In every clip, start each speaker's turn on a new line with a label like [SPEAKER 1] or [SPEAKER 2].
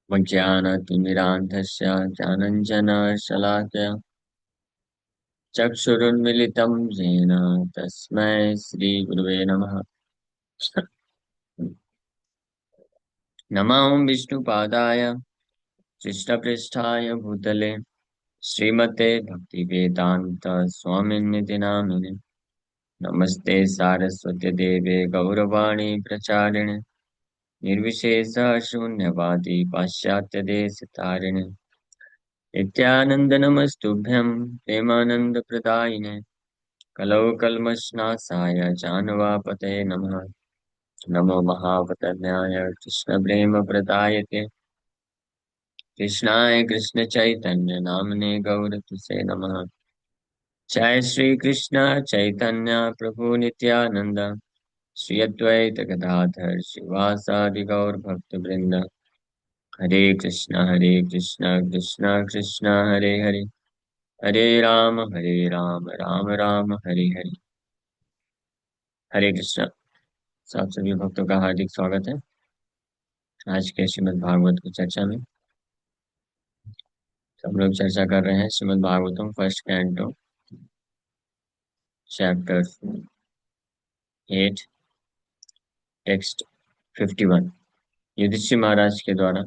[SPEAKER 1] ज्ञानतिमिरान्धस्य ज्ञानञ्जनशलाकया चक्षुरुन्मिलितं येन तस्मै श्रीगुरुवे नमः। नमो विष्णुपादाय कृष्णपृष्ठाय भूतले श्रीमते भक्तिवेदान्त स्वामिन्निति नामिने। नमस्ते सारस्वती देवे गौरवाणी प्रचारिणे निर्विशेष शून्यवादी पाश्चात्यदेशतारिणे नित्यानंद नमस्तुभ्यं प्रेमानंदप्रदायिने कलौ कल्मषनाशाय जानवापते नमः। नमो महावतन्याय कृष्णप्रेमप्रदायते कृष्णाय कृष्णचैतन्य नामने गौरतुसे नमः। जय श्री कृष्ण चैतन्य प्रभु नित्यानंद श्री अद्वैत गदाधर श्रीवासादि गौर भक्त वृंद। हरे कृष्ण कृष्ण कृष्ण हरे हरे हरे राम राम राम हरे हरे। हरे कृष्ण। सब सभी भक्तों का हार्दिक स्वागत है आज के श्रीमद् भागवत की चर्चा में। हम लोग चर्चा कर रहे हैं Shrimad Bhagavatam first canto chapter 8 text 51। Yudhishthira Maharaj के द्वारा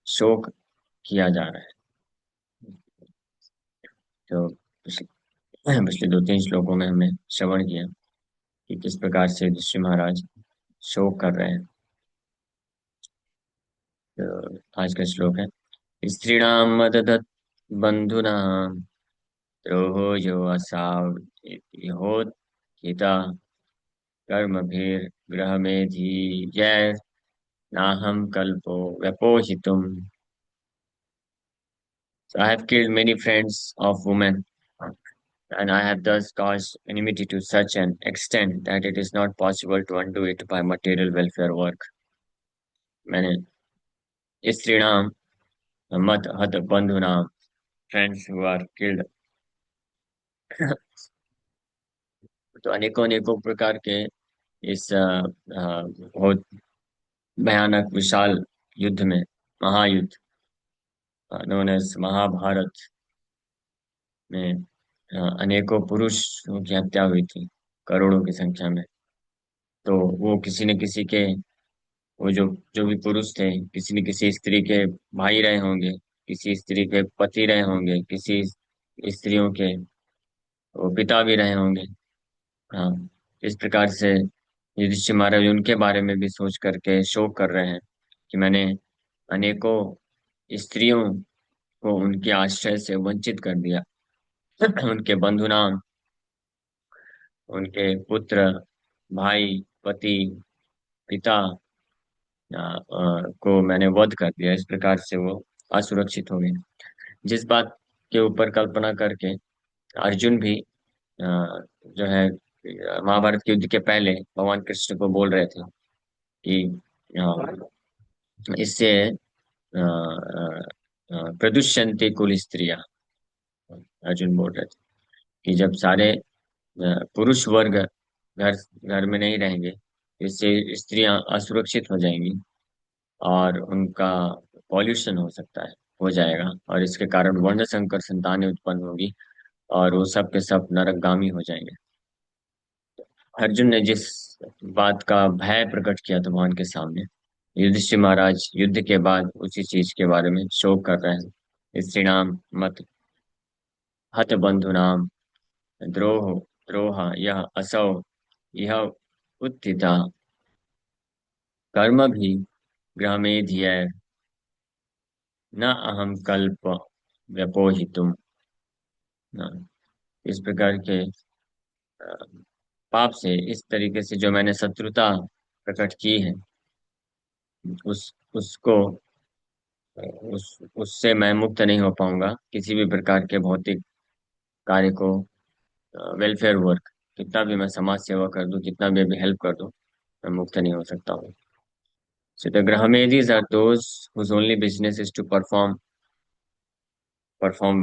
[SPEAKER 1] शोक किया जा रहा है। तो पिछले दो तीन श्लोकों में हमने श्रवण किया कि किस प्रकार से युधिष्ठिर महाराज शोक कर रहे हैं। तो आज का श्लोक है स्त्रीणाम मददत बंधुना द्रोहो यो असहावहोत्थिता कर्मभिर्गृहमेधियैर् नाहं कल्पो व्यपोहितुम्। So I have killed many friends of women, and I have thus caused enmity to such an extent that it is not possible to undo it by material welfare work. मैंने स्त्रीणाम मत हत बंधुनाम friends who are killed तो अनेकों अनेकों प्रकार के इस बहुत भयानक विशाल युद्ध में महायुद्ध नोन एज महाभारत में अनेकों पुरुषों की हत्या हुई थी करोड़ों की संख्या में। तो वो किसी न किसी के वो जो जो भी पुरुष थे किसी न किसी स्त्री के भाई रहे होंगे, किसी स्त्री के पति रहे होंगे, किसी स्त्रियों के वो पिता भी रहे होंगे। हाँ, इस प्रकार से युधिष्ठिर महाराज उनके बारे में भी सोच करके शोक कर रहे हैं कि मैंने अनेकों स्त्रियों को उनके आश्रय से वंचित कर दिया। उनके बंधु नाम, उनके पुत्र, भाई, पति, पिता को मैंने वध कर दिया। इस प्रकार से वो असुरक्षित हो गए। जिस बात के ऊपर कल्पना करके अर्जुन भी जो है महाभारत के युद्ध के पहले भगवान कृष्ण को बोल रहे थे कि इससे प्रदुष्यन्ते कुल स्त्रियां। अर्जुन बोल रहे थे कि जब सारे पुरुष वर्ग घर घर में नहीं रहेंगे इससे स्त्रियां असुरक्षित हो जाएंगी और उनका पॉल्यूशन हो सकता है, हो जाएगा, और इसके कारण वर्ण संकर संतानें उत्पन्न होगी और वो सब के सब नरकगामी हो जाएंगे। अर्जुन ने जिस बात का भय प्रकट किया था भगवान के सामने, युधिष्ठिर महाराज युद्ध के बाद उसी चीज के बारे में शोक कर रहे हैं। स्त्रीणाम मत हत बंधुनाम द्रोह द्रोह यह असौ यह उत्थिता कर्म भी गृह में धिय न अहम कल्प व्यपोहितुम। न, इस प्रकार के पाप से, इस तरीके से जो मैंने शत्रुता प्रकट की है उस उसको उससे मैं मुक्त नहीं हो पाऊंगा। किसी भी प्रकार के भौतिक कार्य को, वेलफेयर वर्क, कितना भी मैं समाज सेवा कर दूं, कितना भी अभी हेल्प कर दूं, मैं मुक्त नहीं हो सकता हूँ। So the Grahamedis are those whose only business is to perform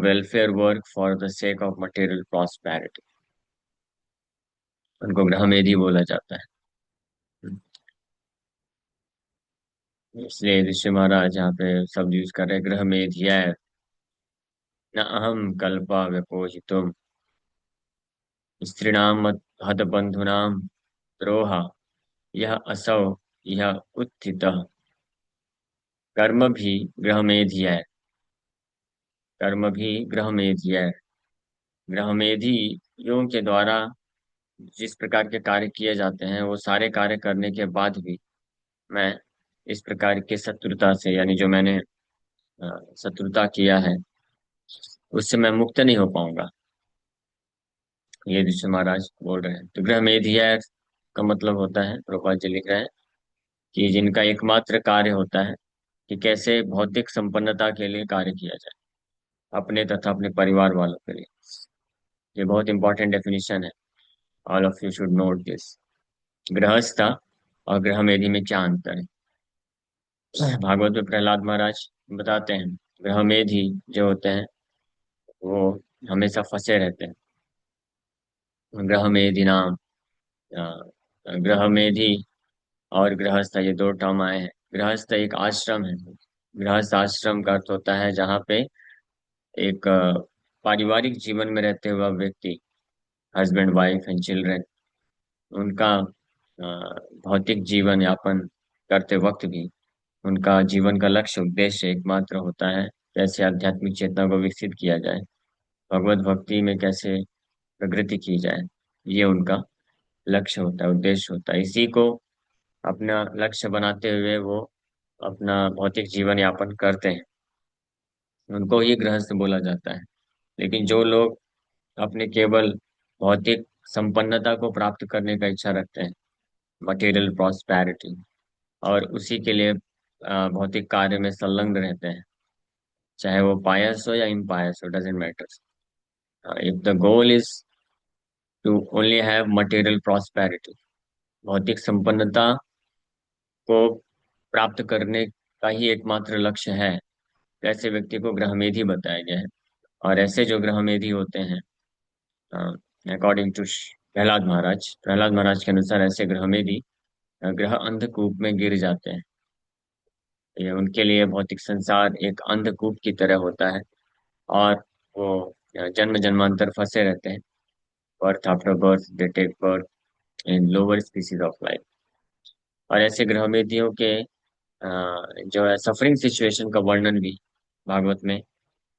[SPEAKER 1] welfare work for the sake of material prosperity. उनको ग्रहमेधी बोला जाता है। इसलिए ऋषि महाराज यहाँ पे शब्द यूज कर रहे हैं, गृह मेधिया न अहम कल्पा व्यपोहितुम स्त्रीणाम हत बंधुनाम द्रोहा यह असौ यह उत्थितः कर्म भी गृह मेधिया कर्म भी गृह मेधिया गृहमेधियों के द्वारा जिस प्रकार के कार्य किए जाते हैं वो सारे कार्य करने के बाद भी मैं इस प्रकार की शत्रुता से, यानी जो मैंने शत्रुता किया है, उससे मैं मुक्त नहीं हो पाऊंगा। ये ऋषि महाराज बोल रहे हैं। तो गृह मेधिया का मतलब होता है, प्रभुपाद जी लिख रहे हैं, कि जिनका एकमात्र कार्य होता है कि कैसे भौतिक संपन्नता के लिए कार्य किया जाए, अपने तथा अपने परिवार वालों के लिए। ये बहुत इंपॉर्टेंट डेफिनेशन है। All of you should note this. गृहस्थ और गृह मेधि में क्या अंतर है? भागवत में प्रहलाद महाराज बताते हैं, गृह मेधि जो होते हैं वो हमेशा फंसे रहते हैं। गृह मेधि नाम, गृह मेधि और गृहस्थ, ये दो टर्म आए हैं। गृहस्थ एक आश्रम है। गृहस्थ आश्रम का अर्थ होता है जहाँ पे एक पारिवारिक जीवन में रहते हुआ व्यक्ति, हस्बैंड वाइफ एंड चिल्ड्रन, उनका भौतिक जीवन यापन करते वक्त भी उनका जीवन का लक्ष्य उद्देश्य एकमात्र होता है कैसे आध्यात्मिक चेतना को विकसित किया जाए, भगवत भक्ति में कैसे प्रगति की जाए। ये उनका लक्ष्य होता है, उद्देश्य होता है। इसी को अपना लक्ष्य बनाते हुए वो अपना भौतिक जीवन यापन करते हैं, उनको ही गृहस्थ बोला जाता है। लेकिन जो लोग अपने केवल भौतिक संपन्नता को प्राप्त करने का इच्छा रखते हैं, मटेरियल प्रॉस्पेरिटी, और उसी के लिए भौतिक कार्य में संलग्न रहते हैं, चाहे वो पायस हो या इम्पायस हो, doesn't matters. If the goal is to only have material prosperity, भौतिक संपन्नता को प्राप्त करने का ही एकमात्र लक्ष्य है, तो ऐसे व्यक्ति को गृहमेधी बताया गया है। और ऐसे जो गृहमेधी होते हैं, अकॉर्डिंग टू प्रहलाद महाराज के अनुसार, ऐसे गृहमेधी ग्रह अंधकूप में गिर जाते हैं। ये उनके लिए भौतिक संसार एक अंधकूप की तरह होता है, और वो जन्म जन्मांतर फंसे रहते हैं। Birth after birth they take birth in lower species of life. और ऐसे गृहमेधियों के जो है सफरिंग सिचुएशन का वर्णन भी भागवत में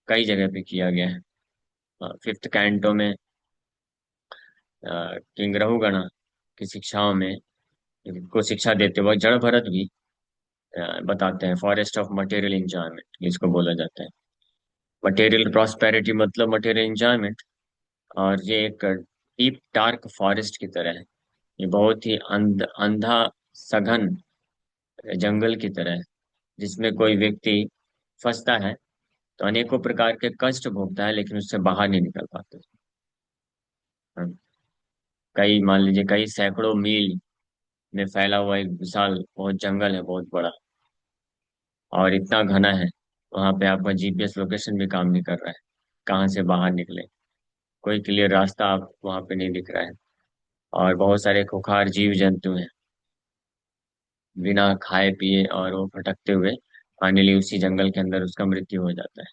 [SPEAKER 1] कई जगह पे किया गया है। फिफ्थ कैंटो में किंग रहुगणा की शिक्षाओं में को शिक्षा देते वक्त जड़ भरत भी बताते हैं, फॉरेस्ट ऑफ मटेरियल इंजॉयमेंट जिसको बोला जाता है। मटेरियल प्रॉस्पेरिटी मतलब मटेरियल इंजॉयमेंट, और ये एक डीप डार्क फॉरेस्ट की तरह है। ये बहुत ही अंधा सघन जंगल की तरह है, जिसमें कोई व्यक्ति फंसता है तो अनेकों प्रकार के कष्ट भोगता है, लेकिन उससे बाहर नहीं निकल पाता। हाँ, कई मान लीजिए कई सैकड़ों मील में फैला हुआ एक विशाल बहुत जंगल है, बहुत बड़ा और इतना घना है, वहां पे आपका जीपीएस लोकेशन भी काम नहीं कर रहा है, कहाँ से बाहर निकले, कोई क्लियर रास्ता आप वहां पे नहीं दिख रहा है। और बहुत सारे खुखार जीव जंतु हैं, बिना खाए पिए, और वो भटकते हुए फाइनली उसी जंगल के अंदर उसका मृत्यु हो जाता है,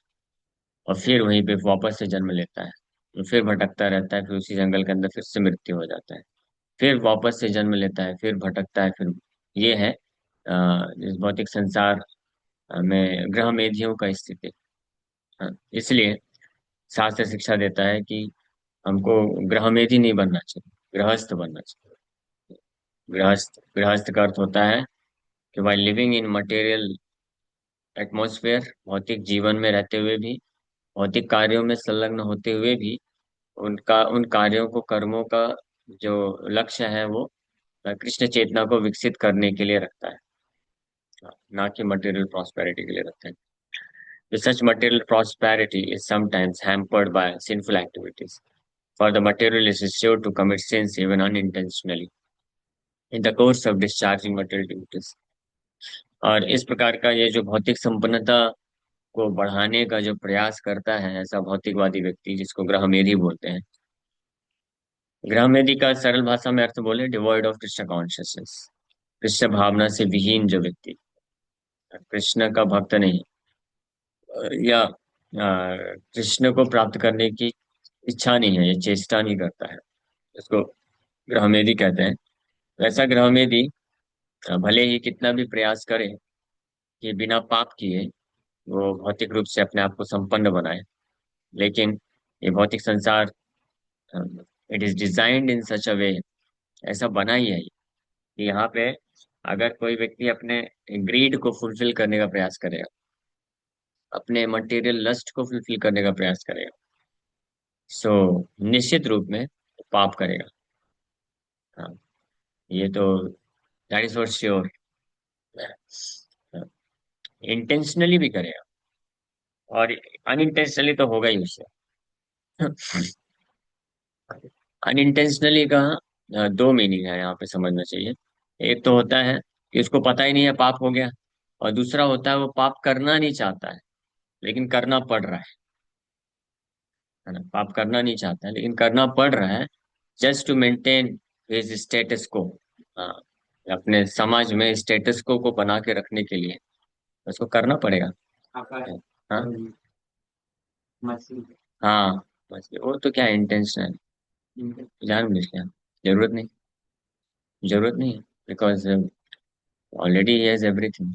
[SPEAKER 1] और फिर वहीं पे वापस से जन्म लेता है, तो फिर भटकता रहता है, फिर उसी जंगल के अंदर फिर से मृत्यु हो जाता है, फिर वापस से जन्म लेता है, फिर भटकता है, फिर ये है इस भौतिक संसार में ग्रह मेधियों का स्थिति। हाँ, इसलिए शास्त्र शिक्षा देता है कि हमको ग्रह मेधी नहीं बनना चाहिए, गृहस्थ बनना चाहिए। गृहस्थ का अर्थ होता है कि by living in material atmosphere, भौतिक जीवन में रहते हुए भी, भौतिक कार्यों में संलग्न होते हुए भी, उनका उन कार्यों को, कर्मों का जो लक्ष्य है वो कृष्ण चेतना को विकसित करने के लिए रखता है, ना कि मटेरियल प्रॉस्पेरिटी के लिए रखता है। तो such material prosperity is sometimes hampered by sinful activities. For the materialist is sure to commit sins even unintentionally in the course of discharging material duties. और इस प्रकार का ये जो भौतिक संपन्नता को बढ़ाने का जो प्रयास करता है ऐसा भौतिकवादी व्यक्ति, जिसको ग्रहमेधी बोलते हैं, ग्रहमेधी का सरल भाषा में अर्थ बोले, devoid of Krishna consciousness, Krishna भावना से विहीन जो व्यक्ति, कृष्ण का भक्त नहीं, या कृष्ण को प्राप्त करने की इच्छा नहीं है, ये चेष्टा नहीं करता है, इसको गृहमेधी कहते हैं। वैसा गृहमेधी भले ही कितना भी प्रयास करे कि बिना पाप किए वो भौतिक रूप से अपने आप को संपन्न बनाए, लेकिन ये भौतिक संसार, इट इज डिजाइन्ड इन सच अ वे, ऐसा बना ही है कि यहाँ पे अगर कोई व्यक्ति अपने ग्रीड को फुलफिल करने का प्रयास करेगा, अपने मटेरियल लस्ट को फुलफिल करने का प्रयास करेगा, सो निश्चित रूप में पाप करेगा। हाँ, ये तो that is for sure. Intentionally भी करेगा और अनइंटेंशनली तो होगा ही उससे। अनइंटेंशनली का दो मीनिंग है यहाँ पे समझना चाहिए। एक तो होता है कि उसको पता ही नहीं है पाप हो गया, और दूसरा होता है वो पाप करना नहीं चाहता है लेकिन करना पड़ रहा है ना। पाप करना नहीं चाहता है लेकिन करना पड़ रहा है, just to maintain his status को। हाँ, अपने समाज में स्टेटस को बना के रखने के लिए उसको करना पड़ेगा। हाँ, हाँ, बस वो तो क्या इंटेंशन है, जान बुझ क्या, जरूरत नहीं, जरूरत नहीं है, because already he has everything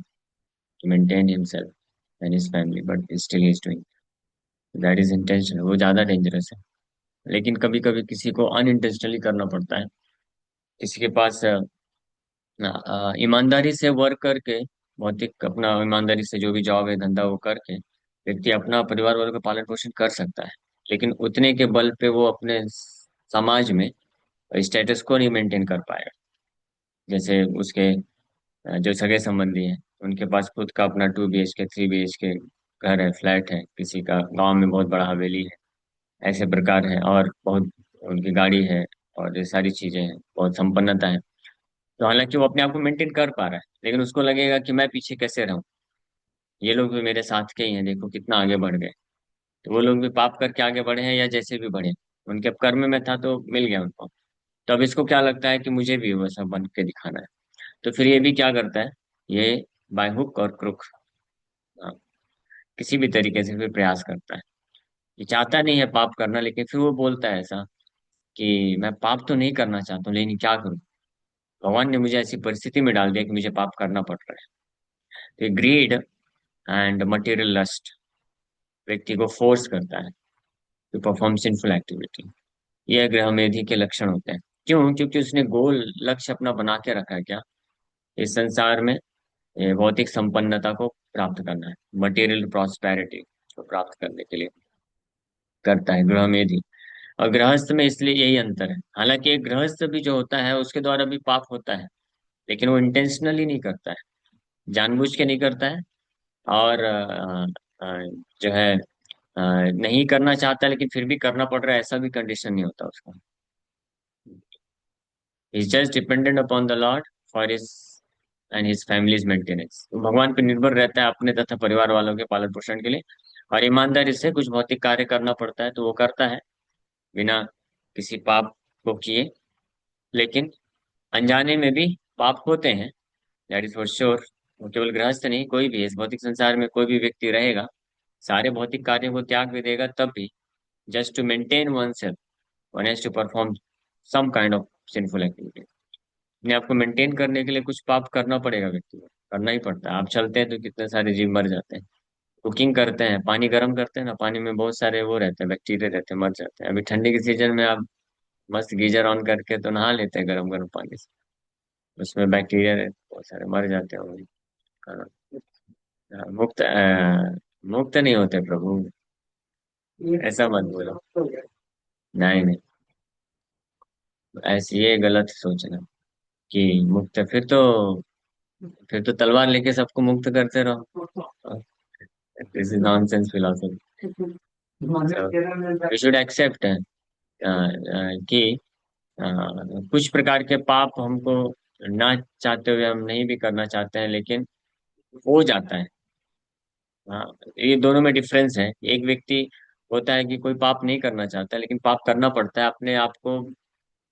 [SPEAKER 1] to maintain himself and his family, but still he is doing, that is intention, वो ज्यादा डेंजरस है। लेकिन कभी कभी किसी को अनइंटेंशनली करना पड़ता है, किसी के पास ईमानदारी से वर्क करके, भौतिक अपना ईमानदारी से जो भी जॉब है धंधा वो करके व्यक्ति अपना परिवार वालों का पालन पोषण कर सकता है, लेकिन उतने के बल पे वो अपने समाज में स्टेटस को नहीं मेंटेन कर पाएगा। जैसे उसके जो सगे संबंधी हैं उनके पास खुद का अपना 2 BHK 3 BHK घर है, फ्लैट है, किसी का गांव में बहुत बड़ा हवेली है, ऐसे प्रकार है, और बहुत उनकी गाड़ी है, और ये सारी चीजें हैं, बहुत संपन्नता है। तो हालांकि वो अपने आप को मेंटेन कर पा रहा है, लेकिन उसको लगेगा कि मैं पीछे कैसे रहूं, ये लोग भी मेरे साथ के ही हैं, देखो कितना आगे बढ़ गए। तो वो लोग भी पाप करके आगे बढ़े हैं या जैसे भी बढ़े, उनके अब कर्म में था तो मिल गया उनको। तो अब इसको क्या लगता है कि मुझे भी वैसा बन के दिखाना है, तो फिर ये भी क्या करता है, ये बाय हुक और क्रुक किसी भी तरीके से फिर प्रयास करता है। ये चाहता नहीं है पाप करना, लेकिन फिर वो बोलता है ऐसा कि मैं पाप तो नहीं करना चाहता हूँ, लेकिन क्या करूं, भगवान ने मुझे ऐसी परिस्थिति में डाल दिया कि मुझे पाप करना पड़ रहा है। तो ग्रीड एंड मटेरियल लस्ट व्यक्ति को फोर्स करता है टू परफॉर्म सिंफुल एक्टिविटी। ये ग्रह मेधि के लक्षण होते हैं। क्यों? क्योंकि उसने गोल लक्ष्य अपना बना के रखा है क्या, इस संसार में ये भौतिक संपन्नता को प्राप्त करना है, मटेरियल प्रॉस्पेरिटी को प्राप्त करने के लिए करता है गृह मेधि। और गृहस्थ में इसलिए यही अंतर है, हालांकि एक गृहस्थ भी जो होता है उसके द्वारा भी पाप होता है, लेकिन वो इंटेंशनली नहीं करता है, जानबूझ के नहीं करता है। और जो है नहीं करना चाहता लेकिन फिर भी करना पड़ रहा है, ऐसा भी कंडीशन नहीं होता उसका। Is just dependent upon the Lord for his and his families maintenance, तो भगवान पे निर्भर रहता है अपने तथा परिवार वालों के पालन पोषण के लिए। और ईमानदारी से कुछ भौतिक कार्य करना पड़ता है तो वो करता है, बिना किसी पाप को किए। लेकिन अनजाने में भी पाप होते हैं, दैट इज फॉर श्योर। वो केवल गृहस्थ नहीं, कोई भी इस भौतिक संसार में कोई भी व्यक्ति रहेगा, सारे भौतिक कार्यों को त्याग भी देगा तब भी, just to maintain one self, one has to perform some kind of sinful activity. अपने आप को मेंटेन करने के लिए कुछ पाप करना पड़ेगा व्यक्ति को, करना ही पड़ता है। आप चलते हैं तो कितने सारे जीव मर जाते हैं, कुकिंग करते हैं, पानी गर्म करते हैं ना, पानी में बहुत सारे वो रहते हैं, बैक्टीरिया रहते हैं, मर जाते हैं। अभी ठंडी के सीजन में आप मस्त गीजर ऑन करके तो नहा लेते हैं गर्म गर्म पानी से, उसमें बैक्टीरिया रहते हैं, बहुत सारे मर जाते हैं वो भी। हाँ, मुक्त मुक्त नहीं होते प्रभु, ऐसा मत बोलो। नहीं नहीं, ऐसी ये गलत सोचना कि मुक्त है, फिर तो तलवार लेके सबको मुक्त करते रहो। This is nonsense philosophy. We should accept कि अ, कुछ प्रकार के पाप हमको ना चाहते हुए हम नहीं भी करना चाहते हैं, लेकिन हो जाता है। हाँ, ये दोनों में डिफरेंस है। एक व्यक्ति होता है कि कोई पाप नहीं करना चाहता लेकिन पाप करना पड़ता है अपने आप को,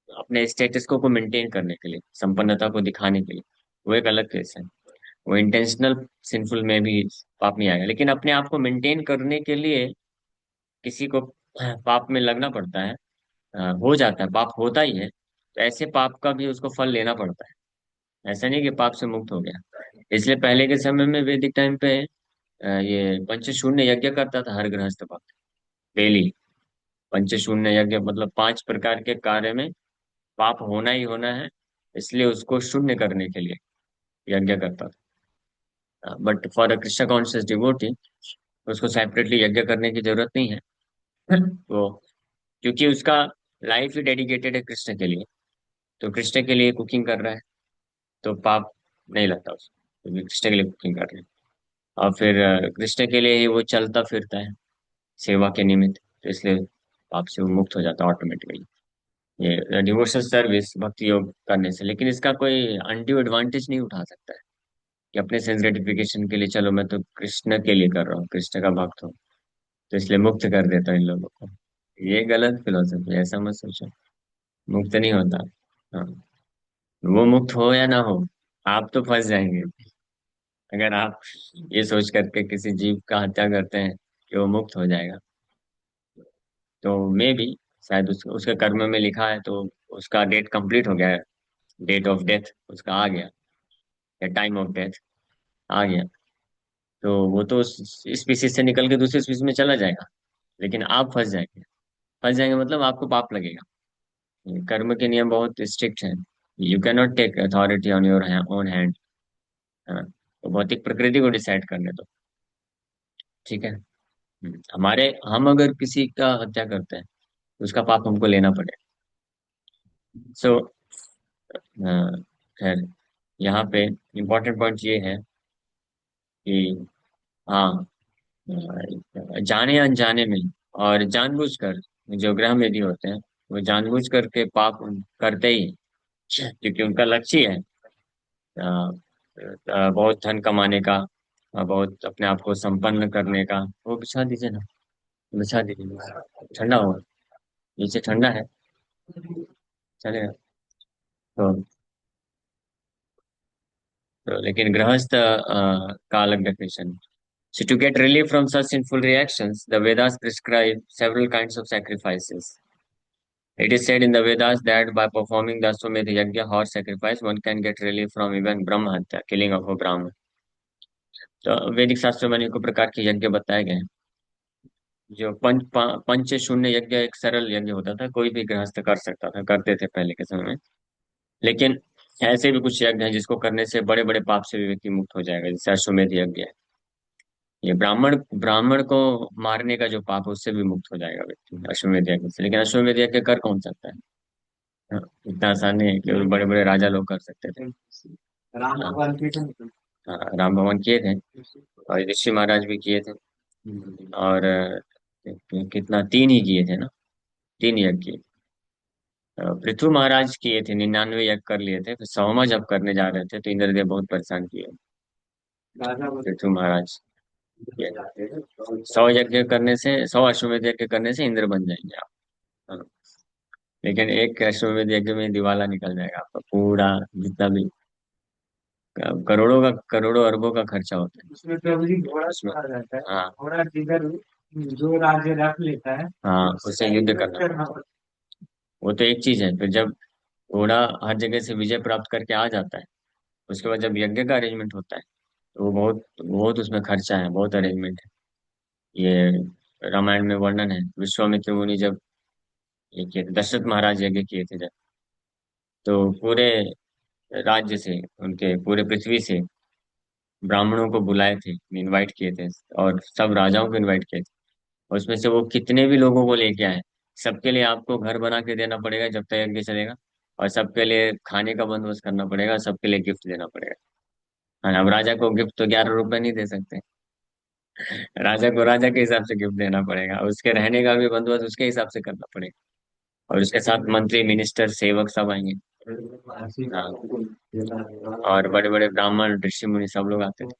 [SPEAKER 1] अपने स्टेटस को मेंटेन करने के लिए, संपन्नता को दिखाने के लिए, वो एक अलग केस है। वो इंटेंशनल सिंफुल में भी पाप नहीं आएगा, लेकिन अपने आप को मेंटेन करने के लिए किसी को पाप में लगना पड़ता है। हो जाता है, पाप होता ही है, तो ऐसे पाप का भी उसको फल लेना पड़ता है। ऐसा नहीं कि पाप से मुक्त हो गया। इसलिए पहले के समय में वैदिक टाइम पे ये पंचशून्य यज्ञ करता था हर गृहस्थ भक्त, डेली। पंचशून्य यज्ञ मतलब 5 प्रकार के कार्य में पाप होना ही होना है, इसलिए उसको शून्य करने के लिए यज्ञ करता था। But for a Krishna conscious devotee उसको सेपरेटली यज्ञ करने की जरूरत नहीं है। वो क्योंकि उसका लाइफ ही डेडिकेटेड है कृष्ण के लिए, तो कृष्ण के लिए कुकिंग कर रहा है, तो पाप नहीं लगता उसको, क्योंकि कृष्ण के लिए कुकिंग कर रहे हैं। और फिर कृष्ण के लिए ही वो चलता फिरता है सेवा के निमित्त, तो इसलिए पाप से वो मुक्त हो जाता है ऑटोमेटिकली, ये डिवोशनल सर्विस भक्ति योग करने से। लेकिन इसका कोई अनड्यू एडवांटेज नहीं उठा सकता है कि अपने सेंस ग्रेटिफिकेशन के लिए, चलो मैं तो कृष्ण के लिए कर रहा हूँ, कृष्ण का भक्त हूँ, तो इसलिए मुक्त कर देता हूँ इन लोगों को। ये गलत फिलोसफी है, ऐसा मत सोचो। मुक्त नहीं होता। हाँ, वो मुक्त हो या ना हो, आप तो फंस जाएंगे। अगर आप ये सोच करके किसी जीव का हत्या करते हैं कि वो मुक्त हो जाएगा, तो मे भी शायद उसके कर्म में लिखा है, तो उसका डेट कंप्लीट हो गया है, डेट ऑफ डेथ उसका आ गया, या टाइम ऑफ डेथ आ गया, तो वो तो उस स्पीसीज से निकल के दूसरी स्पीसीज में चला जाएगा। लेकिन आप फंस जाएंगे। फंस जाएंगे मतलब आपको पाप लगेगा। कर्म के नियम बहुत स्ट्रिक्ट हैं। You can not take authority on your own hand, है ना। तो भौतिक प्रकृति को डिसाइड करने दो, ठीक है। हमारे हम अगर किसी का हत्या करते हैं तो उसका पाप हमको लेना पड़ेगा। सो खैर, यहाँ पे इम्पोर्टेंट पॉइंट ये है कि हाँ, जाने अनजाने में और जानबूझकर जो ग्रह में भी होते हैं, वो जानबूझ करके पाप करते ही हैं, क्योंकि उनका लक्ष्य है बहुत धन कमाने का, बहुत अपने आप को संपन्न करने का। वो बिछा दीजिए ना, बिछा दीजिए, ठंडा होगा, नीचे ठंडा है, चलेगा। तो, लेकिन गृहस्थ का अलग definition. So to get relief from such sinful reactions, the Vedas prescribe several kinds of sacrifices. It is said in the Vedas that by performing the Ashwamedh Yajna, horse sacrifice, one can get relief from even Brahma Hatya, killing of a Brahman. तो वैदिक शास्त्रों में अनेकों प्रकार के यज्ञ बताए गए हैं। जो पंच शून्य यज्ञ एक सरल यज्ञ होता था, कोई भी गृहस्थ कर सकता था, करते थे पहले के समय में। लेकिन ऐसे भी कुछ यज्ञ हैं जिसको करने से बड़े बड़े पाप से भी व्यक्ति मुक्त हो जाएगा, जैसे अश्वमेध यज्ञ है। ये ब्राह्मण ब्राह्मण को मारने का जो पाप है उससे भी मुक्त हो जाएगा व्यक्ति अश्वमेध यज्ञ से। लेकिन अश्वमेध यज्ञ कर कौन सकता है? हाँ, इतना आसान नहीं है, केवल बड़े बड़े राजा लोग कर सकते थे।
[SPEAKER 2] राम
[SPEAKER 1] हाँ,
[SPEAKER 2] भगवान की तो
[SPEAKER 1] हाँ, राम भगवान किए थे, और ऋषि महाराज भी किए थे। और कितना, 3 ही किए थे ना, 3 यज्ञ किए। पृथु महाराज किए थे, 99 यज्ञ कर लिए थे, फिर 100वां जब करने जा रहे थे तो इंद्रदेव बहुत परेशान किए
[SPEAKER 2] राजा
[SPEAKER 1] पृथु महाराज। ये 100 यज्ञ करने से, 100 अश्वमेध यज्ञ करने से इंद्र बन जाएंगे आप। हाँ, लेकिन एक अश्वमेध यज्ञ में दिवाला निकल जाएगा आपका पूरा, जितना भी करोड़ों का, करोड़ों अरबों का खर्चा होता है
[SPEAKER 2] उसमें प्रभु जी घोड़ा
[SPEAKER 1] उसमें।
[SPEAKER 2] सवार रहता है।
[SPEAKER 1] हाँ,
[SPEAKER 2] घोड़ा जिधर जो राज्य रख लेता है
[SPEAKER 1] हाँ, उसे
[SPEAKER 2] उसका
[SPEAKER 1] युद्ध
[SPEAKER 2] युद्ध
[SPEAKER 1] करना
[SPEAKER 2] करना
[SPEAKER 1] पड़ता है।
[SPEAKER 2] पड़ता
[SPEAKER 1] वो तो एक चीज है, फिर जब घोड़ा हर जगह से विजय प्राप्त करके आ जाता है, उसके बाद जब यज्ञ का अरेंजमेंट होता है, तो वो बहुत बहुत उसमें खर्चा है, बहुत अरेंजमेंट है। ये रामायण में वर्णन है, विश्वामित्र मुनि जब ये किए थे, दशरथ महाराज यज्ञ किए थे जब, तो पूरे राज्य से, उनके पूरे पृथ्वी से ब्राह्मणों को बुलाए थे, इनवाइट किए थे, और सब राजाओं को इनवाइट किए थे। और उसमें से वो कितने भी लोगों को लेके आए, सबके लिए आपको घर बना के देना पड़ेगा जब तक यज्ञ चलेगा, और सबके लिए खाने का बंदोबस्त करना पड़ेगा, सबके लिए गिफ्ट देना पड़ेगा। हाँ, अब राजा को गिफ्ट तो 11 रुपए नहीं दे सकते, राजा को राजा के हिसाब से गिफ्ट देना पड़ेगा, उसके रहने का भी बंदोबस्त उसके हिसाब से करना पड़ेगा, और उसके साथ मंत्री मिनिस्टर सेवक सब आएंगे। हाँ, और बड़े बड़े ब्राह्मण ऋषि मुनि सब लोग आते थे।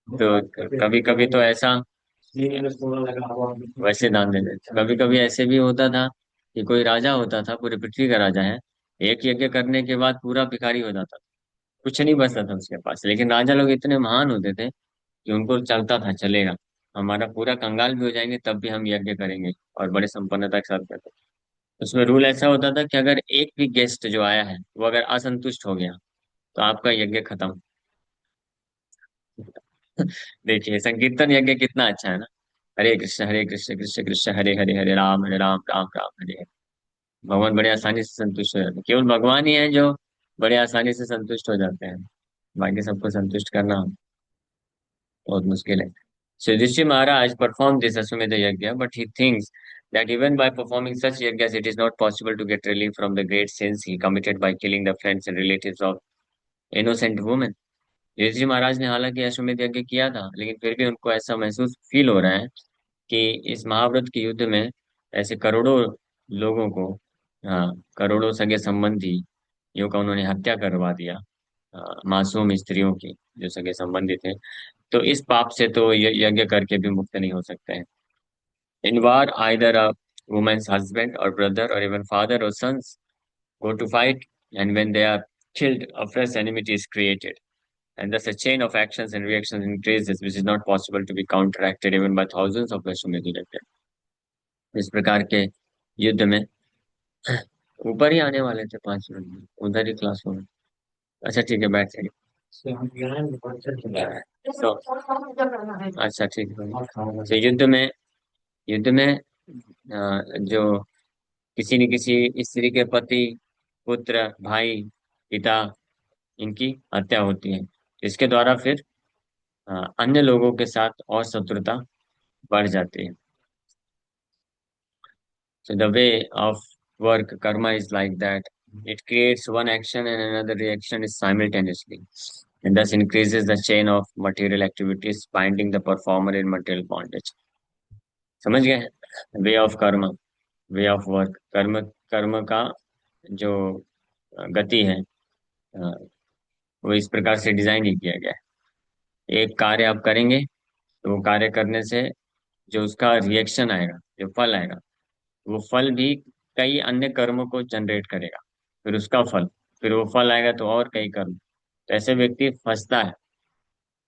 [SPEAKER 1] तो कभी कभी तो ऐसा, वैसे दान दे देते, कभी कभी ऐसे भी होता था कि कोई राजा होता था, पूरी पृथ्वी का राजा है, एक यज्ञ करने के बाद पूरा भिखारी हो जाता था। कुछ नहीं बचता था उसके पास। लेकिन राजा लोग इतने महान होते थे कि उनको चलता था, चलेगा, हमारा पूरा कंगाल भी हो जाएंगे तब भी हम यज्ञ करेंगे, और बड़े संपन्नता के साथ करते थे। उसमें रूल ऐसा होता था कि अगर एक भी गेस्ट जो आया है वो अगर असंतुष्ट हो गया तो आपका यज्ञ खत्म। देखिए संकीर्तन यज्ञ कितना अच्छा है ना। हरे कृष्ण कृष्ण कृष्ण हरे हरे, हरे राम राम राम हरे हरे। भगवान बड़े आसानी से संतुष्ट हो जाते हैं। केवल भगवान ही है जो बड़े आसानी से संतुष्ट हो जाते हैं। बाकी सबको संतुष्ट करना बहुत मुश्किल है। So Yudhishthir Maharaj performed this Ashwamedh Yajna, but he thinks that even by performing such yajnas, it is not possible to get relief from the great sins he committed by killing the friends and relatives of innocent women. Yudhishthir महाराज ने हालांकि अश्वमेध यज्ञ किया था, लेकिन फिर भी उनको ऐसा महसूस फील हो रहा है कि इस महाभारत के युद्ध में ऐसे करोड़ों लोगों को, हाँ, करोड़ों सगे संबंधी यों का उन्होंने हत्या करवा दिया, मासूम स्त्रियों की जो सगे संबंधी थे। तो इस पाप से तो यज्ञ करके भी मुक्त नहीं हो सकते हैं। In war, either a woman's husband or brother or even father or sons go to fight, and when they are killed, a fresh enmity is created. And thus a chain of actions and reactions increases, which is not possible to be counteracted even by thousands of Ashwamedh yajna. इस प्रकार के युद्ध में ऊपर ही आने वाले थे 5 minute में, उधर ही क्लास में। अच्छा ठीक है, बैठ जाइए।
[SPEAKER 2] से हम ज्ञान कौशल के बारे
[SPEAKER 1] तो अच्छा ठीक है भाई। तो युद्ध में जो किसी न किसी स्त्री के पति, पुत्र, भाई, पिता, इनकी हत्या होती है। इसके द्वारा फिर अन्य लोगों के साथ और शत्रुता बढ़ जाती है। So the way of work karma is like that. It creates one action and another reaction is simultaneously, and thus increases the chain of material activities binding the performer in material bondage. समझ गए? Way of कर्म, way of work, कर्म कर्म का जो गति है, अ, वो इस प्रकार से डिजाइन ही किया गया है। एक कार्य आप करेंगे तो वो कार्य करने से जो उसका रिएक्शन आएगा, जो फल आएगा, वो फल भी कई अन्य कर्मों को जनरेट करेगा। फिर उसका फल, फिर वो फल आएगा तो और कई कर्म। तो ऐसे व्यक्ति फंसता है,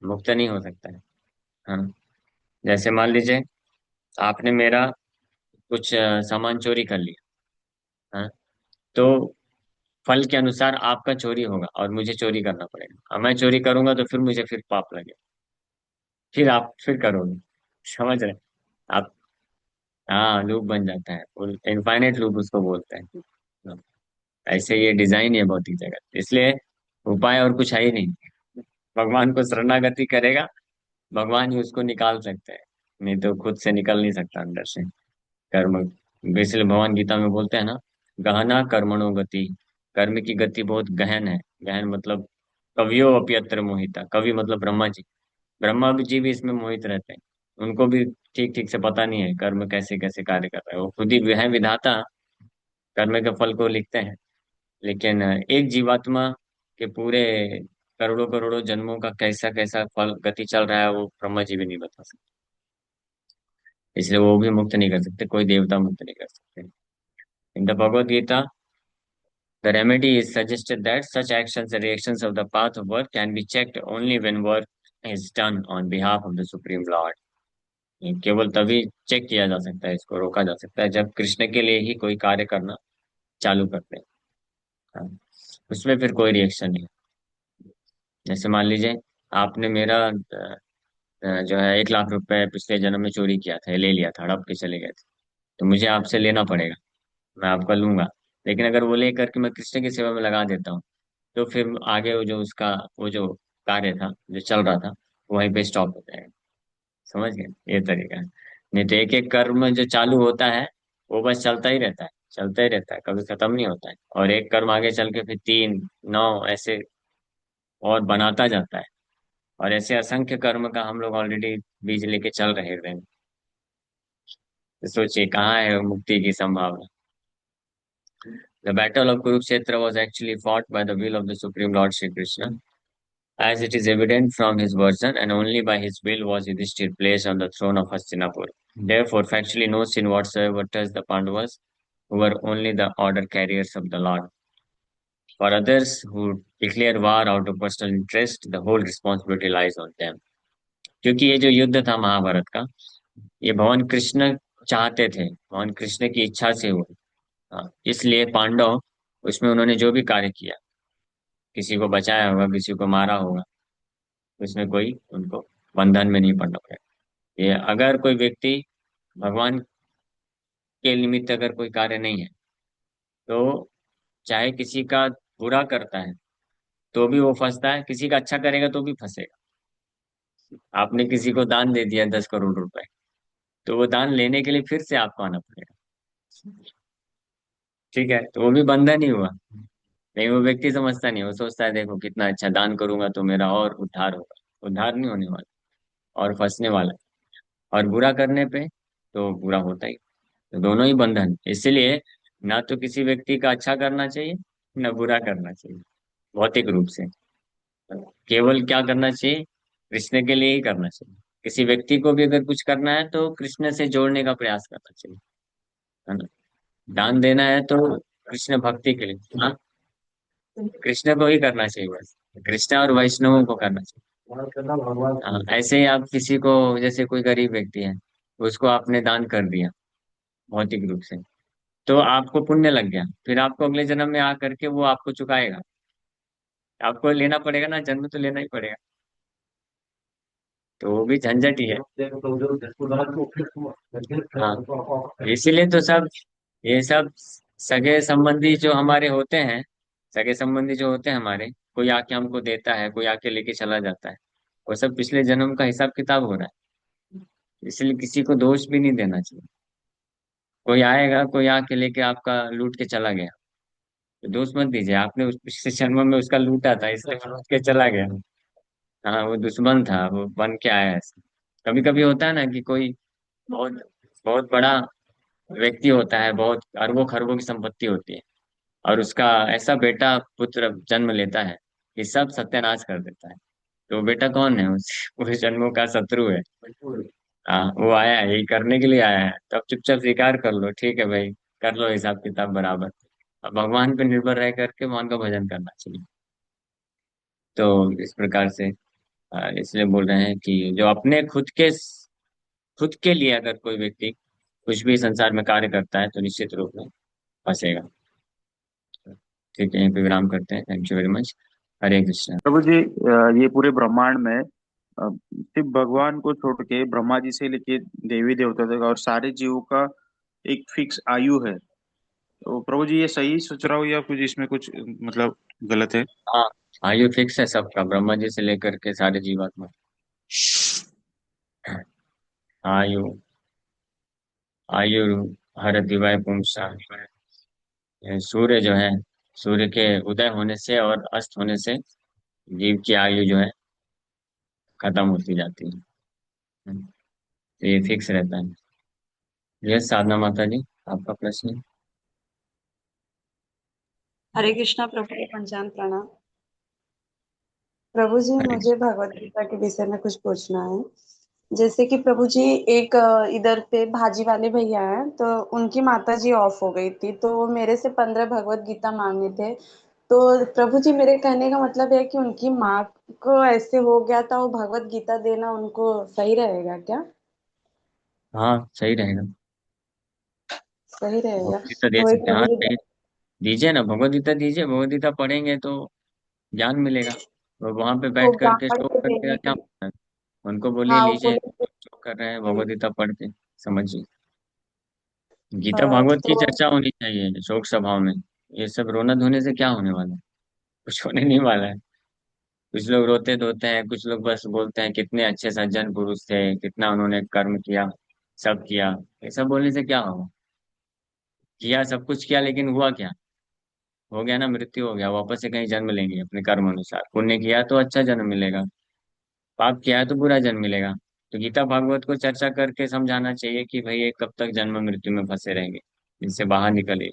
[SPEAKER 1] मुक्त नहीं हो सकता है। हाँ, जैसे मान लीजिए आपने मेरा कुछ सामान चोरी कर लिया। हाँ, तो फल के अनुसार आपका चोरी होगा और मुझे चोरी करना पड़ेगा। अब मैं चोरी करूंगा तो फिर मुझे फिर पाप लगेगा, फिर आप फिर करोगे। समझ रहे? आप, हाँ, लूप बन जाता है, इनफाइनेट लूप उसको बोलते हैं। हाँ, ऐसे ये डिजाइन है भौतिक जगत, इसलिए उपाय और कुछ है ही नहीं। भगवान को शरणागति करेगा, भगवान ही उसको निकाल सकते हैं, नहीं तो खुद से निकल नहीं सकता अंदर से कर्म। इसलिए भगवान गीता में बोलते हैं ना, गहना कर्मणो गति, कर्म की गति बहुत गहन है। गहन मतलब कवियो अप्यत्र मोहिता, कवि मतलब ब्रह्मा जी। ब्रह्मा जी भी इसमें मोहित रहते हैं। उनको भी ठीक ठीक से पता नहीं है कर्म कैसे कैसे कार्य कर रहा है। वो खुद ही है विधाता, कर्म के फल को लिखते हैं। लेकिन एक जीवात्मा के पूरे करोड़ों करोड़ों जन्मों का कैसा कैसा फल गति चल रहा है वो ब्रह्मा जी भी नहीं बता सकते। इसलिए वो भी मुक्त नहीं कर सकते, कोई देवता मुक्त नहीं कर सकते। In the Bhagavad Gita, the remedy is suggested that such actions and reactions of the path of work can be checked only when work is done on behalf of the Supreme Lord. ये केवल तभी चेक किया जा सकता है, इसको रोका जा सकता है जब कृष्ण के लिए ही कोई कार्य करना चालू करते हैं। हाँ, उसमें फिर कोई रिएक्शन नहीं। जैसे मान लीजिए आपने मेरा जो है 1 लाख रुपए पिछले जन्म में चोरी किया था, ले लिया था, हड़प के चले गए थे। तो मुझे आपसे लेना पड़ेगा, मैं आपका लूंगा। लेकिन अगर वो लेकर के मैं कृष्ण की सेवा में लगा देता हूँ तो फिर आगे वो जो उसका वो जो कार्य था जो चल रहा था वहीं पे स्टॉप हो जाएगा। समझ गए? ये तरीका है। नहीं तो एक एक कर्म जो चालू होता है वो बस चलता ही रहता है, चलता ही रहता है, कभी खत्म नहीं होता है। और एक कर्म आगे चल के फिर 3, 9 ऐसे और बनाता जाता है। और ऐसे असंख्य कर्म का हम लोग ऑलरेडी बीज लेके चल रहे हैं। तो सोचिए कहाँ है मुक्ति की संभावना। The battle of Kurukshetra was actually fought by the will of the Supreme Lord Shri Krishna, as it is evident from his version, and only by his will was Yudhishthir placed on the throne of Hastinapur. Therefore, factually no sin whatsoever touched the Pandavas, who were only the order carriers of the Lord. For others who declare war out of personal interest, the whole responsibility lies on them. क्योंकि ये जो युद्ध था महाभारत का, ये भगवान कृष्ण चाहते थे, भगवान कृष्ण की इच्छा से हुआ। हाँ, इसलिए पांडव उसमें उन्होंने जो भी कार्य किया, किसी को बचाया होगा, किसी को मारा होगा, उसमें कोई उनको बंधन में नहीं पड़ना पड़ेगा। ये अगर कोई व्यक्ति भगवान के निमित्त अगर कोई कार्य नहीं है, तो चाहे किसी का बुरा करता है तो भी वो फंसता है, किसी का अच्छा करेगा तो भी फंसेगा। आपने किसी को दान दे दिया 10 करोड़ रुपए, तो वो दान लेने के लिए फिर से आपको आना पड़ेगा। ठीक है, तो वो भी बंधन ही हुआ। नहीं, वो व्यक्ति समझता नहीं, वो सोचता है देखो कितना अच्छा दान करूंगा तो मेरा और उद्धार होगा। उद्धार नहीं होने वाला, और फंसने वाला है। और बुरा करने पे तो बुरा होता ही। तो दोनों ही बंधन, इसीलिए ना तो किसी व्यक्ति का अच्छा करना चाहिए, ना बुरा करना चाहिए भौतिक रूप से। केवल क्या करना चाहिए, कृष्ण के लिए ही करना चाहिए। किसी व्यक्ति को भी अगर कुछ करना है तो कृष्ण से जोड़ने का प्रयास करना चाहिए, है ना। दान देना है तो कृष्ण भक्ति के लिए, हाँ, कृष्ण को ही करना चाहिए बस। कृष्ण और वैष्णवों को करना चाहिए। हाँ, ऐसे ही आप किसी को, जैसे कोई गरीब व्यक्ति है, उसको आपने दान कर दिया भौतिक रूप से, तो आपको पुण्य लग गया, फिर आपको अगले जन्म में आकर के वो आपको चुकाएगा। आपको लेना पड़ेगा ना, जन्म तो लेना ही पड़ेगा। तो वो भी झंझट ही है। हाँ, इसीलिए तो सब, ये सब सगे संबंधी जो हमारे होते हैं, सगे संबंधी जो होते हैं हमारे, कोई आके हमको देता है, कोई आके लेके चला जाता है, वो सब पिछले जन्म का हिसाब किताब हो रहा है। इसलिए किसी को दोष भी नहीं देना चाहिए। कोई आएगा, कोई आके लेके आपका लूट के चला गया, तो दोष मत दीजिए, आपने उस पिछले जन्म में उसका लूटा था इसलिए लूट के चला गया। हाँ, वो दुश्मन था, वो बन के आया है। कभी कभी होता है ना कि कोई बहुत बहुत बड़ा व्यक्ति होता है, बहुत अरबों खरबों की संपत्ति होती है, और उसका ऐसा बेटा पुत्र जन्म लेता है कि सब सत्यानाश कर देता है। तो वो बेटा कौन है, उस पूरे जन्मों का शत्रु है। हाँ, वो आया है यही करने के लिए आया है, तो अब चुपचाप स्वीकार कर लो, ठीक है भाई, कर लो हिसाब किताब बराबर। अब भगवान पे निर्भर रह करके भगवान का भजन करना चाहिए। तो इस प्रकार से इसलिए बोल रहे हैं कि जो अपने खुद के लिए अगर कोई व्यक्ति कुछ भी संसार में कार्य करता है तो निश्चित रूप में फंसेगा। ठीक है, यहीं पे विराम करते हैं। Thank you very much. Hare Krishna.
[SPEAKER 3] प्रभु जी, ये पूरे ब्रह्मांड में सिर्फ भगवान को छोड़ के ब्रह्मा जी से लेके देवी देवता तक और सारे जीवों का एक फिक्स आयु है। तो प्रभु जी, ये सही सोच रहा हूँ या कुछ इसमें कुछ मतलब गलत है?
[SPEAKER 1] हाँ, आयु फिक्स है सबका, ब्रह्मा जी से लेकर के सारे जीवात्मा। आयु, आयु हर दिवाय पुंसा। सूर्य जो है, सूर्य के उदय होने से और अस्त होने से जीव की आयु जो है खत्म होती जाती है। तो ये फिक्स रहता है। यस, साधना माता जी, आपका प्रश्न।
[SPEAKER 4] हरे कृष्णा प्रभु जी, पंचांग प्रणाम। प्रभु जी,
[SPEAKER 1] हरे
[SPEAKER 4] मुझे भगवत गीता के विषय में कुछ पूछना है। जैसे कि प्रभु जी, एक इधर पे भाजी वाले भैया हैं, तो उनकी माता जी ऑफ हो गई थी, तो वो मेरे से 15 भगवत गीता मांगे थे। तो प्रभु जी, मेरे कहने का मतलब है कि उनकी माँ को ऐसे हो गया था, वो भगवत गीता देना उनको सही रहेगा क्या?
[SPEAKER 1] हाँ, सही रहेगा।
[SPEAKER 4] सही रहेगा।
[SPEAKER 1] भगवद गीता दे
[SPEAKER 4] तो वही
[SPEAKER 1] सकते हैं, हाँ
[SPEAKER 4] प्रभु जी।
[SPEAKER 1] दीजिए ना, भगवद गीता दीजिए, भगवद गीता पढ़ेंगे तो ज्ञान मिलेगा। तो वहां पे
[SPEAKER 4] तो
[SPEAKER 1] बैठ करके
[SPEAKER 4] ब्राह्मण
[SPEAKER 1] शो
[SPEAKER 4] को
[SPEAKER 1] करने का
[SPEAKER 4] देने
[SPEAKER 1] क्या
[SPEAKER 4] के।
[SPEAKER 1] मतलब है? उनको बोलिए,
[SPEAKER 4] हाँ, वो
[SPEAKER 1] लीजिए
[SPEAKER 4] बोले
[SPEAKER 1] जो कर रहे हैं भगवद गीता पढ़ के समझिए। गीता
[SPEAKER 4] हाँ,
[SPEAKER 1] भागवत की
[SPEAKER 4] तो
[SPEAKER 1] चर्चा होनी चाहिए शोक सभाओं में। ये सब रोना धोने से क्या होने वाला है? कुछ होने नहीं वाला है। कुछ लोग रोते धोते हैं, कुछ लोग बस बोलते हैं कितने अच्छे सज्जन पुरुष थे, कितना उन्होंने कर्म किया, सब किया। ये सब बोलने से क्या होगा? किया, सब कुछ किया, लेकिन हुआ क्या? हो गया ना, मृत्यु हो गया, वापस से कहीं जन्म लेंगे अपने कर्म अनुसार। पुण्य किया तो अच्छा जन्म मिलेगा, पाप किया है तो बुरा जन्म मिलेगा। तो गीता भागवत को चर्चा करके समझाना चाहिए कि भाई ये कब तक जन्म मृत्यु में फंसे रहेंगे, इससे बाहर निकलिए।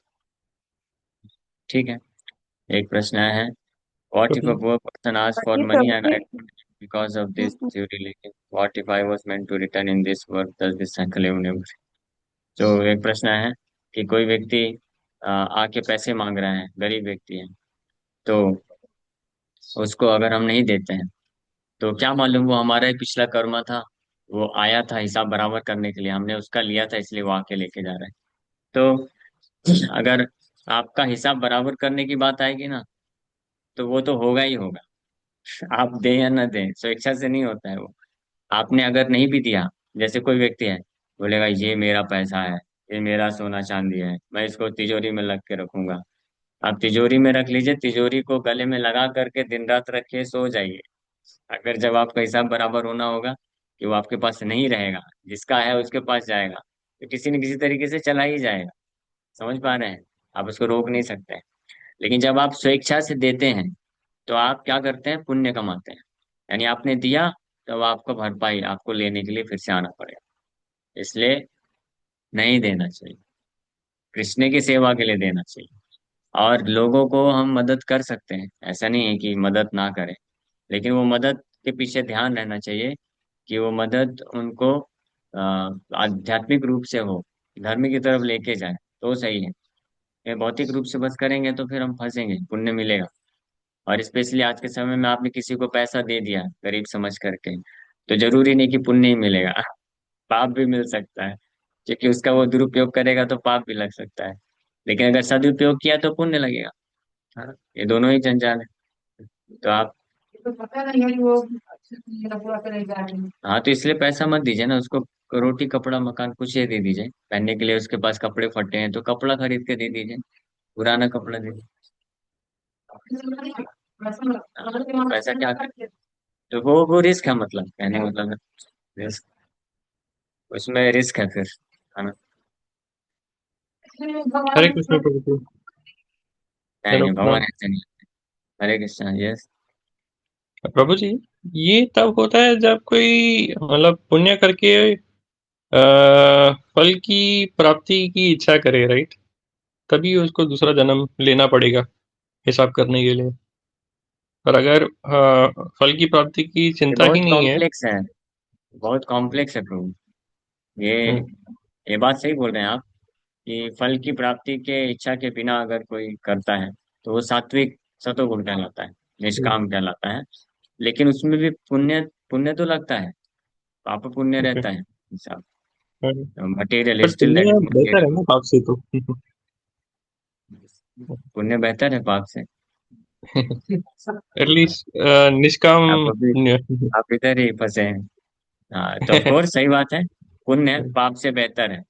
[SPEAKER 1] ठीक है। एक प्रश्न आया है, what if a poor person ask for
[SPEAKER 4] ये
[SPEAKER 1] मनी
[SPEAKER 4] प्रभु
[SPEAKER 1] एंड
[SPEAKER 4] जी।
[SPEAKER 1] I because of this religion, what if I was meant to return in this world, does this cycle even ever? तो एक प्रश्न है कि कोई व्यक्ति आके पैसे मांग रहा है, गरीब व्यक्ति है, तो उसको अगर हम नहीं देते हैं तो क्या मालूम, वो हमारा ही पिछला कर्म था, वो आया था हिसाब बराबर करने के लिए, हमने उसका लिया था इसलिए वो आके लेके जा रहा है। तो अगर आपका हिसाब बराबर करने की बात आएगी ना, तो वो तो होगा ही होगा। आप दें या ना दें, स्वेच्छा से नहीं होता है वो। आपने अगर नहीं भी दिया, जैसे कोई व्यक्ति है, बोलेगा ये मेरा पैसा है, ये मेरा सोना चांदी है, मैं इसको तिजोरी में लग के रखूंगा। आप तिजोरी में रख लीजिए, तिजोरी को गले में लगा करके दिन रात रखिए, सो जाइए। अगर जब आपका हिसाब बराबर होना होगा कि वो आपके पास नहीं रहेगा, जिसका है उसके पास जाएगा, तो किसी न किसी तरीके से चला ही जाएगा। समझ पा रहे हैं? आप उसको रोक नहीं सकते। लेकिन जब आप स्वेच्छा से देते हैं, तो आप क्या करते हैं, पुण्य कमाते हैं। यानी आपने दिया, तो आपको भरपाई आपको लेने के लिए फिर से आना पड़ेगा। इसलिए नहीं देना चाहिए, कृष्ण की सेवा के लिए देना चाहिए। और लोगों को हम मदद कर सकते हैं, ऐसा नहीं है कि मदद ना करें, लेकिन वो मदद के पीछे ध्यान रहना चाहिए कि वो मदद उनको आध्यात्मिक रूप से हो, धर्म की तरफ लेके जाए, तो सही है। ये भौतिक रूप से बस करेंगे तो फिर हम फंसेंगे, पुण्य मिलेगा। और स्पेशली आज के समय में आपने किसी को पैसा दे दिया गरीब समझ करके, तो जरूरी नहीं कि पुण्य ही मिलेगा, पाप भी मिल सकता है। क्योंकि उसका वो दुरुपयोग करेगा तो पाप भी लग सकता है, लेकिन अगर सदुपयोग किया तो पुण्य लगेगा। हाँ, ये दोनों ही जंजाल है। तो आप,
[SPEAKER 2] तो पता नहीं है कि वो अच्छे से मेरा पूरा करे जा रही है।
[SPEAKER 1] हाँ, तो इसलिए पैसा मत दीजिए ना उसको। रोटी कपड़ा मकान कुछ ये दे दीजिए, पहनने के लिए उसके पास कपड़े फटे हैं तो कपड़ा खरीद के दे दीजिए, पुराना कपड़ा दे दीजिए। हाँ, पैसा क्या करे, तो वो रिस्क है, मतलब कहने का मतलब है, रिस्क, उसमें रिस्क है फिर, है ना?
[SPEAKER 5] हरे कृष्ण प्रभु जी।
[SPEAKER 1] नहीं
[SPEAKER 5] हेलो
[SPEAKER 1] नहीं, भगवान
[SPEAKER 5] प्रणाम।
[SPEAKER 1] ऐसे नहीं। हरे कृष्णा, यस।
[SPEAKER 5] प्रभु जी, ये तब होता है जब कोई मतलब पुण्य करके फल की प्राप्ति की इच्छा करे, राइट? तभी उसको दूसरा जन्म लेना पड़ेगा हिसाब करने के लिए। और अगर फल की प्राप्ति की
[SPEAKER 1] ये
[SPEAKER 5] चिंता ही
[SPEAKER 1] बहुत
[SPEAKER 5] नहीं है।
[SPEAKER 1] कॉम्प्लेक्स है, बहुत कॉम्प्लेक्स है प्रभु। ये
[SPEAKER 5] हम्म,
[SPEAKER 1] ये बात सही बोल रहे हैं आप, कि फल की प्राप्ति के इच्छा के बिना अगर कोई करता है, तो वो सात्विक सतोगुण कहलाता है, निष्काम कहलाता है। लेकिन उसमें भी पुण्य, पुण्य तो लगता है, पाप पुण्य
[SPEAKER 5] ओके।
[SPEAKER 1] रहता है हिसाब।
[SPEAKER 5] हम्म,
[SPEAKER 1] मटेरियल
[SPEAKER 5] पर
[SPEAKER 1] स्टिल दैट
[SPEAKER 5] पुण्य
[SPEAKER 1] इज
[SPEAKER 5] बेहतर है
[SPEAKER 1] मटेरियल।
[SPEAKER 5] ना पाप से तो।
[SPEAKER 1] पुण्य बेहतर है पाप से।
[SPEAKER 5] एटलीस्ट निष्काम।
[SPEAKER 1] आप अभी, आप इधर ही फंसे हैं। हाँ, तो ऑफ कोर्स सही बात है, पुण्य पाप से बेहतर है।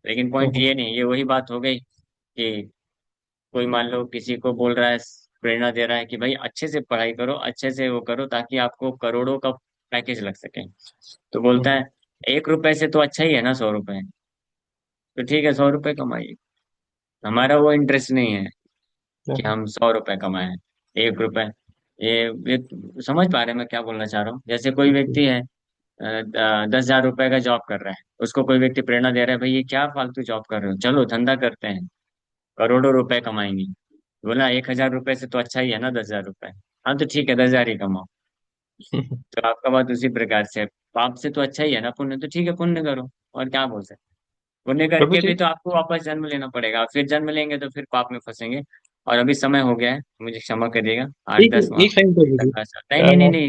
[SPEAKER 1] लेकिन पॉइंट ये नहीं, ये वही बात हो गई कि कोई मान लो किसी को बोल रहा है, प्रेरणा दे रहा है कि भाई अच्छे से पढ़ाई करो, अच्छे से वो करो, ताकि आपको करोड़ों का पैकेज लग सके। तो बोलता है 1 रुपए से तो अच्छा ही है ना 100 रुपए। तो ठीक है, 100 रुपए कमाइए। हमारा वो इंटरेस्ट नहीं है कि हम 100 रुपए कमाएं, 1 रुपए। ये समझ पा रहे हैं मैं क्या बोलना चाह रहा हूँ? जैसे कोई व्यक्ति है 10,000 रुपए का जॉब कर रहा है, उसको कोई व्यक्ति प्रेरणा दे रहा है, भाई ये क्या फालतू जॉब कर रहे हो, चलो धंधा करते हैं, करोड़ों रुपए कमाएंगे। बोला 1,000 रुपए से तो अच्छा ही है ना 10,000 रुपए। हाँ, तो ठीक है, 10,000 ही कमाओ। तो आपका बात उसी प्रकार से है। पाप से तो अच्छा ही है ना पुण्य, तो ठीक है पुण्य करो। और क्या बोल सकते, पुण्य
[SPEAKER 5] प्रभु
[SPEAKER 1] करके
[SPEAKER 5] जी,
[SPEAKER 1] भी तो आपको वापस जन्म लेना पड़ेगा, फिर जन्म लेंगे तो फिर पाप में फंसेंगे। और अभी समय हो गया है, मुझे क्षमा करिएगा, 8-10
[SPEAKER 5] एक
[SPEAKER 1] वहां
[SPEAKER 5] एक सेकंड प्रभु
[SPEAKER 1] तक
[SPEAKER 5] जी।
[SPEAKER 1] का नहीं नहीं नहीं नहीं।